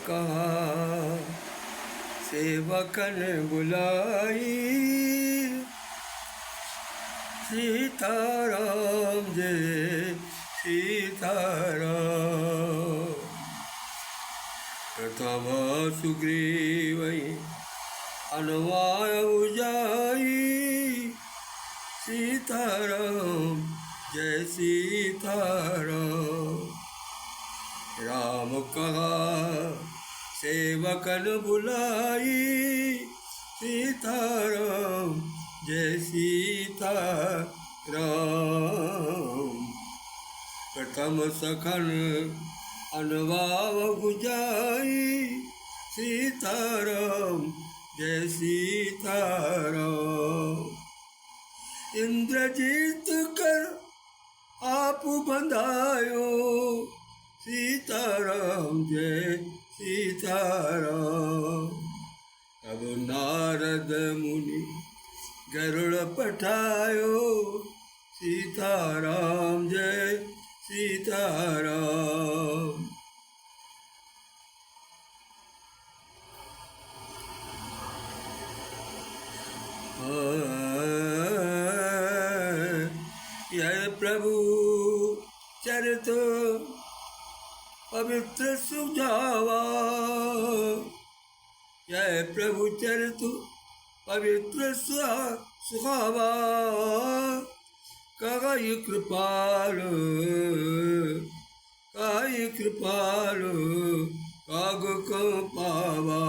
कहा सेवकन बुलाई, सीताराम जय सीताराम। प्रथम सुग्रीव अनुवाय जाई, सीताराम जय सीताराम। राम कहा सेवकन बुलाई, सीताराम जय सीताराम। प्रथम सखन अनुभाव बुझाई, सीताराम जय सीताराम। इंद्रजीत कर आप बंधायो, सीताराम जय सीताराम। तब नारद मुनि गरुड़ पठायो, सीताराम जय सीताराम। यह प्रभु चरित पवित्र सुझावा, यह प्रभु चरित पवित्र सुहावा। काई कृपाल काग को पावा।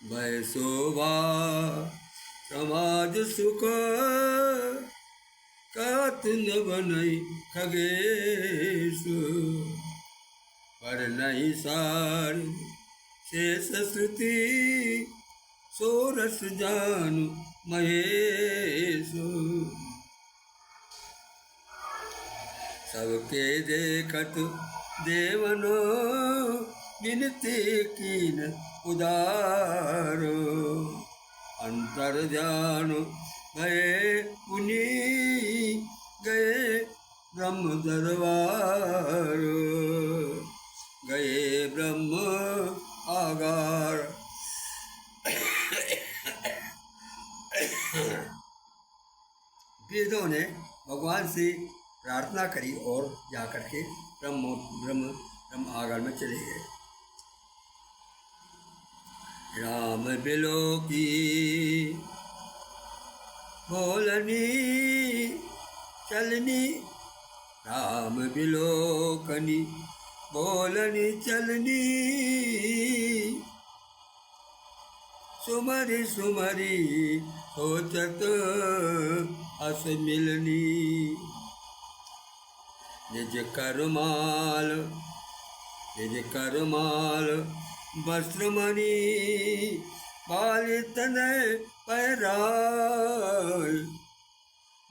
भय शोभा समाज सुख, कात न बनई खगेश। पर नहीं सार शेष श्रुति, सोरस जानु महेश। सबके देखत देवनो, विनती कीन उदारो। अंतर जानु भये पुनि, गए ब्रह्म दरबार। गए ब्रह्म आगार। वेदों ने भगवान से प्रार्थना करी और जाकर के ब्रह्म आगार में चले गए। राम बिलो की बोलनी चलनी, राम बिलोकनी बोलनी चलनी। सुमरी सुमरी सोचत हस मिलनी। निज करमाल वस्त्रमणि, बाली तनय पैराय।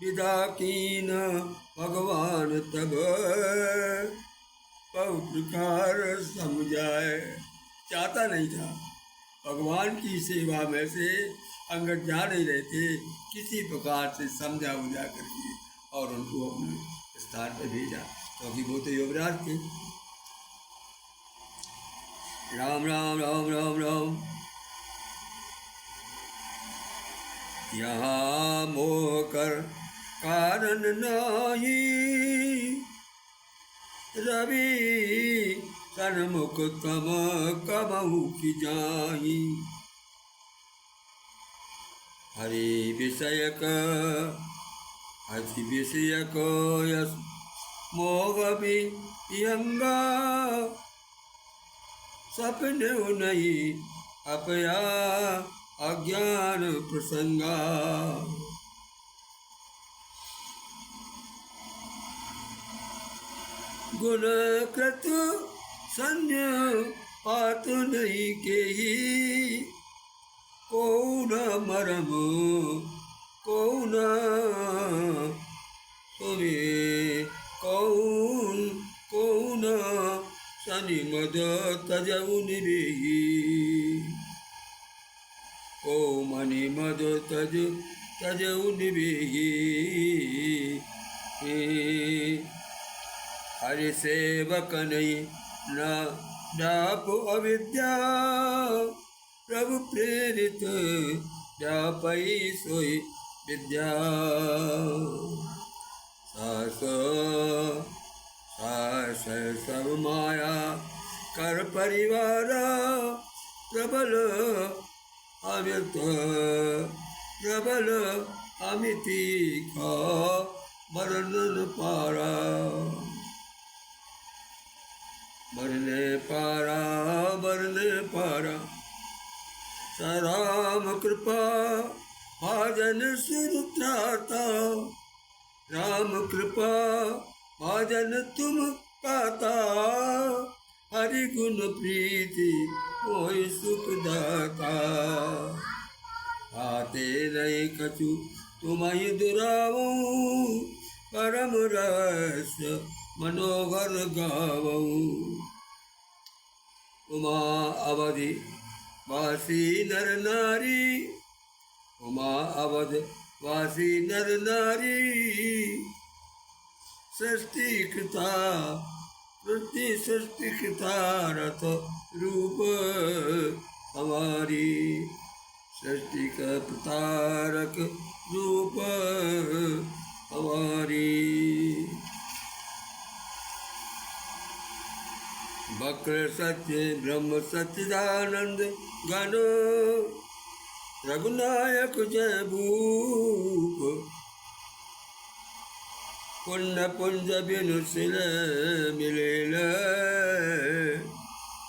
विदा कीन भगवान तब, प्रकार समझाए। चाहता नहीं था, भगवान की सेवा में से अंगद जा नहीं रहे थे, किसी प्रकार से समझा बुझा करके और उनको अपने स्थान पर भेजा, क्योंकि वो तो युवराज थे। राम राम राम राम राम। यहाँ मोह कर कारण नाही, रवि सन्मुख तम कबहु की जाही। हरि विषयक यस मोह विहंगा। सपने नहीं अपया अज्ञान प्रसंगा। गुण कृत संय पात नहीं के ही, को न मरम को न सुने कौन शनि मद तजऊ निवेही। को मणि मद तजऊ निवेही। हरि सेवक नहीं न व्याप अविद्या प्रभु प्रेरित व्यापई सोई विद्या सास सास सब माया कर परिवार प्रबल अमित प्रबल अमिति का वर्णन पारा वर्णे पारा वर्णे पारा राम कृपा भाजन सुर त्राता राम कृपा भाजन तुम पाता हरि गुण प्रीति मोहि सुख दाता आते नहीं कछु तुम्हें दुरावो परम रस मनोहर गावो उमा अवधि वासी नर नारी उमा अवध वासी नर नारी सृष्टि कृता सृष्टि कृता रथ रूप हमारी सृष्टि का प्रतारक रूप हमारी वक्र सत्य ब्रह्म सच्चिदानंद घन रघुनायक जय भूप पुण्य पुंज बिनु सिल मिले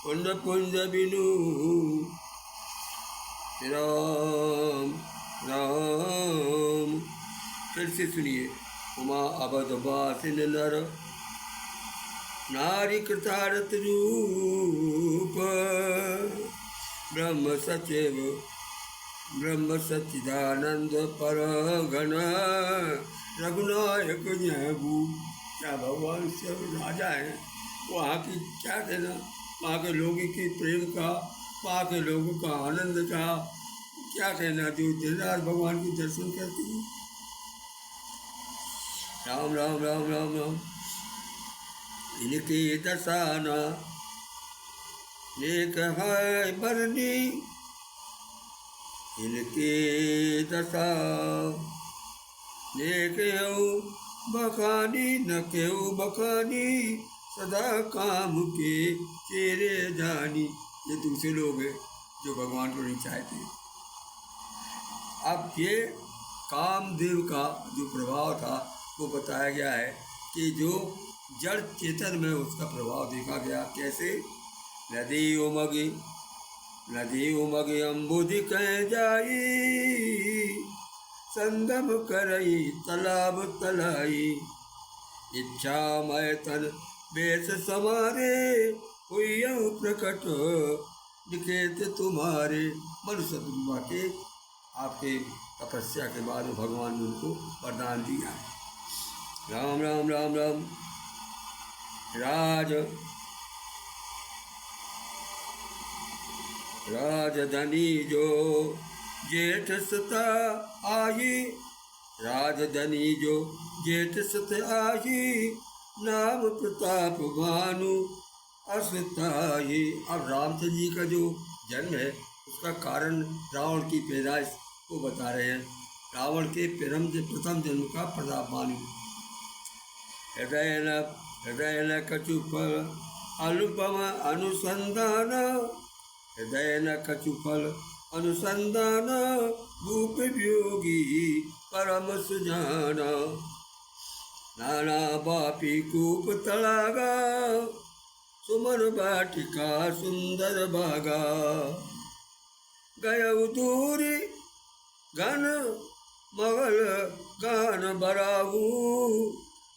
पुण्य पुंज बिनु राम राम। फिर से सुनिए। उमा अवध वासिन नर नारी कृतारत रूप ब्रह्म सचिव ब्रह्म सच्चिदानंद पर घन रघुनायक जय भूप। क्या भगवान सब राजा हैं, वहाँ की क्या कहना, वहाँ के लोगों की प्रेम का, वहाँ के लोगों का आनंद का क्या कहना, जो दिन रात भगवान के दर्शन करते हैं। राम राम राम राम राम। इनकी दशाना नेक है बरनी इनकी दशा नेक बखानी न केऊ बखानी सदा काम के तेरे जानी। ये दूसरे लोग हैं जो भगवान को नहीं चाहते। अब ये कामदेव का जो प्रभाव था वो बताया गया है कि जो जड़ चेतन में उसका प्रभाव देखा गया। कैसे? नदी उमगी अम्बुधि कह जाई संगम करई तालाब तलाई इच्छा मय तन बेस समारे हुई प्रकट निकेत तुम्हारे। मनुष्य दुर्गा के आपके तपस्या के बाद भगवान ने उनको वरदान दिया है। राम राम राम राम। राजधनी जो जेठ सता आही राजधनी जो जेठ सत आही नाम प्रताप भानु असताही। अब रामचंद्र जी का जो जन्म है उसका कारण रावण की पैदाइश को बता रहे हैं। रावण के प्रथम जन्म का प्रताप भानु। हृदय न कचुफल अनुपम अनुसंधान हृदय न कचुफल अनुसंधान भूप वियोगी परम सुजाना। नाना बापी कूप तड़ागा सुमन बाटिका सुंदर बागा गय दूरी घन मगल गान बराहू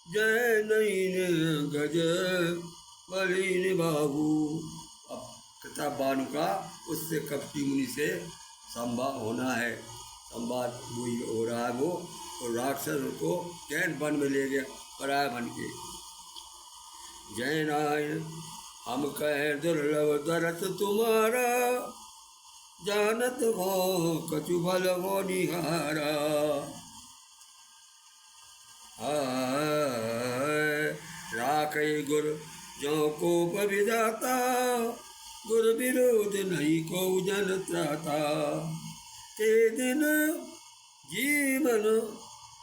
जय नईन गज बलीन बाहू। अब प्रताप भानु का उससे कपटी मुनि से संवाद होना है। संवाद वही हो रहा है वो, और राक्षस को कैन वन में ले गया पराय बन के। जय नारायण हम कहें दुर्लभ दरस तुम्हारा जानत हो कछु भल हो निहारा। राखई गुर जो कोप विधाता गुर विरोध नहीं को जन त्राता। ते दिन जीवन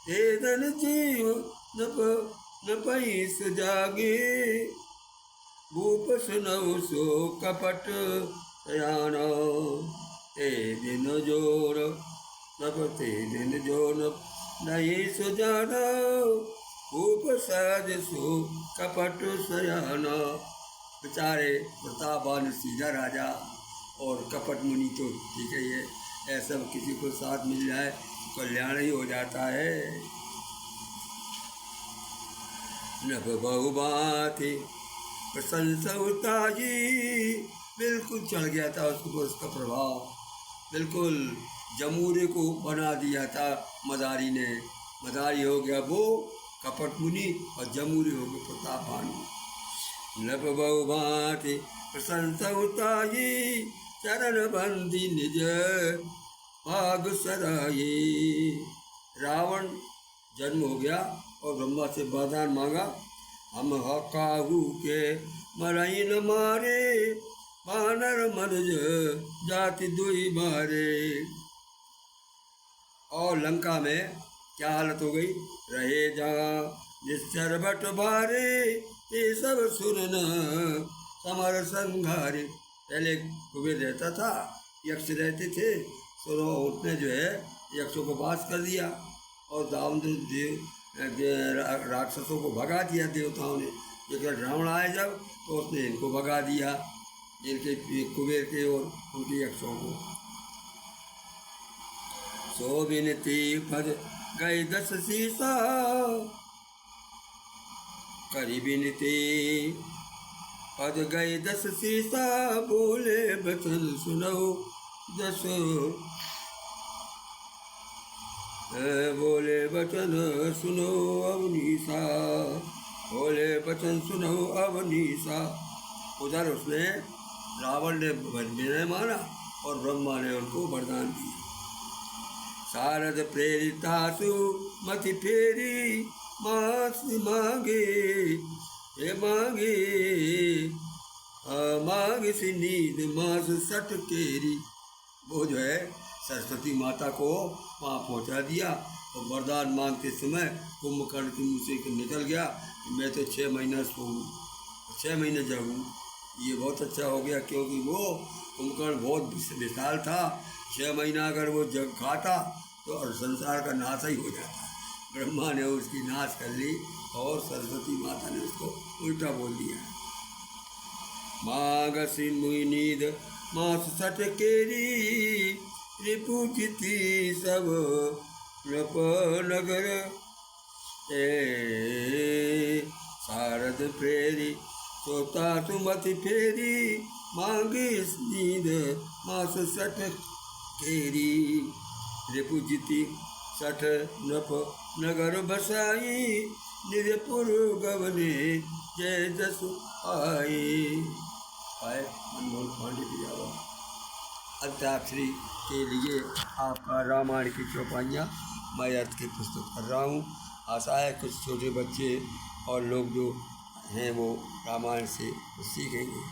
ते दिन जीव न पैस जागे भूप सुनौ सो कपट सयाना। ते दिन जोर तब ते दिन जोर नहीं सुजाना भूप सहज सो कपट सयाना। बेचारे प्रतापवान सीधा राजा और कपट मुनि तो ठीक है, ये ऐसा किसी को साथ मिल जाए कल्याण ही हो जाता है। नभ बहुबाति प्रशंसता जी, बिल्कुल चढ़ गया था उसको उसका प्रभाव, बिल्कुल जमूरे को बना दिया था मदारी ने। मदारी हो गया वो कपट मुनि और जमूरे हो गए प्रतापवान। नभ बहुभाति प्रशंसता जी, चरण बंदी निज भाग सराये। रावण जन्म हो गया और ब्रह्मा से वरदान मांगा, हम काहू के मरई न मारे बानर मनुज जाति दुई मारे। और लंका में क्या हालत हो गई, रहे जहाँ निश्चर बट भारे ये सब सुन समर संघारे। पहले कुबेर रहता था, यक्ष रहते थे, सुरो उसने जो है यक्षों को वास कर दिया और दामोदर राक्षसों को भगा दिया देवताओं ने। लेकिन रावण आए जब तो उसने इनको भगा दिया, इनके कुबेर के और उनके यक्षों को। सो विनती पद गए 10 सीसा, करी विनती पद गए 10 सीसा, बोले बचन सुनो 10। बोले बचन सुनो अवनीसा, बोले बचन सुनो अवनीसा। उधर उसने रावण ने विनय माना और ब्रह्मा ने उनको वरदान दिया। शारद प्रेरितासु मति फेरी मास मांगे, हे मांगे मांग सी नींद मास सट केरी। वो जो है सरस्वती माता को वहाँ पहुँचा दिया और वरदान मांगते समय कुंभकर्ण के मुँह से निकल गया कि मैं तो 6 महीना सोऊँ, 6 महीने जाऊँ। ये बहुत अच्छा हो गया क्योंकि वो कुंभकर्ण बहुत विशाल था। 6 महीना अगर वो जग खाता तो और संसार का नाश ही हो जाता। ब्रह्मा ने उसकी नाश कर ली और सरस्वती माता ने उसको उल्टा बोल दिया। मागसी मुई नींद मास सट केरी, रिपुचिति सब नप नगर। शारद प्रेरी सोता सुमति फेरी, मांगी नींद मास सट केरी। रिपुजिति सठ नप नगर बसाई, निरपुर गवने जय जस आए। मनमोहन पांडे की आवाज़। अंताक्षरी के लिए आपका रामायण की चौपाइयाँ मैं अर्थ की पुस्तक कर रहा हूँ। आशा है कुछ छोटे बच्चे और लोग जो हैं वो रामायण से सीखेंगे।